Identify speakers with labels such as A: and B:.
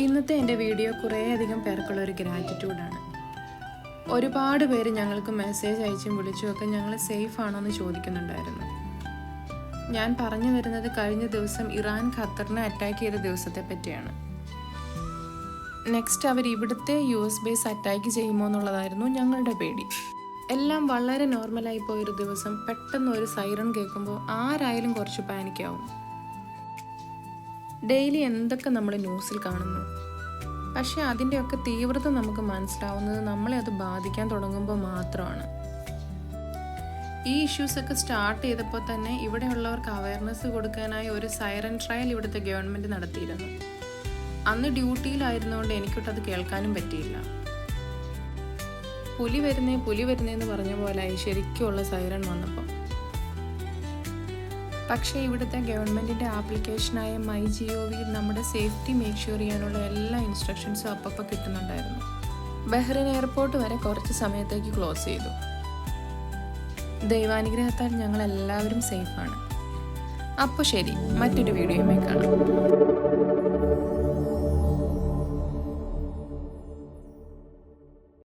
A: ഇന്നത്തെ എൻ്റെ വീഡിയോ കുറേയധികം പേർക്കുള്ള ഒരു ഗ്രാറ്റിറ്റ്യൂഡാണ്. ഒരുപാട് പേര് ഞങ്ങൾക്ക് മെസ്സേജ് അയച്ചും വിളിച്ചുമൊക്കെ ഞങ്ങൾ സേഫ് ആണോ എന്ന് ചോദിക്കുന്നുണ്ടായിരുന്നു. ഞാൻ പറഞ്ഞു വരുന്നത് കഴിഞ്ഞ ദിവസം ഇറാൻ ഖത്തറിനെ അറ്റാക്ക് ചെയ്ത ദിവസത്തെ പറ്റിയാണ്. നെക്സ്റ്റ് അവർ ഇവിടുത്തെ US ബേസ് അറ്റാക്ക് ചെയ്യുമോ എന്നുള്ളതായിരുന്നു ഞങ്ങളുടെ പേടി. എല്ലാം വളരെ നോർമലായി പോയൊരു ദിവസം പെട്ടെന്ന് ഒരു സൈറൺ കേൾക്കുമ്പോൾ ആരായാലും കുറച്ച് പാനിക്കാവും. ഡെയിലി എന്തൊക്കെ നമ്മൾ ന്യൂസിൽ കാണുന്നു, പക്ഷെ അതിൻ്റെയൊക്കെ തീവ്രത നമുക്ക് മനസ്സിലാവുന്നത് നമ്മളെ അത് ബാധിക്കാൻ തുടങ്ങുമ്പോൾ മാത്രമാണ്. ഈ ഇഷ്യൂസൊക്കെ സ്റ്റാർട്ട് ചെയ്തപ്പോൾ തന്നെ ഇവിടെയുള്ളവർക്ക് അവയർനെസ് കൊടുക്കാനായി ഒരു സൈറൻ ട്രയൽ ഇവിടുത്തെ ഗവൺമെൻറ് നടത്തിയിരുന്നു. അന്ന് ഡ്യൂട്ടിയിലായിരുന്നുകൊണ്ട് എനിക്കൊട്ടത് കേൾക്കാനും പറ്റിയില്ല. പുലി വരുന്നേന്ന് പറഞ്ഞ പോലായി ശരിക്കുമുള്ള സൈറൺ വന്നപ്പോൾ. പക്ഷേ ഇവിടുത്തെ ഗവൺമെൻറ്റിൻ്റെ ആപ്ലിക്കേഷനായ MyGov നമ്മുടെ സേഫ്റ്റി മേക്ക് ഷുവർ ചെയ്യാനുള്ള എല്ലാ ഇൻസ്ട്രക്ഷൻസും അപ്പം കിട്ടുന്നുണ്ടായിരുന്നു. ബഹ്റിൻ എയർപോർട്ട് വരെ കുറച്ച് സമയത്തേക്ക് ക്ലോസ് ചെയ്തു. ദൈവാനുഗ്രഹത്താൽ ഞങ്ങൾ എല്ലാവരും സേഫാണ്. അപ്പോൾ ശരി, മറ്റൊരു വീഡിയോയുമായി കാണാം.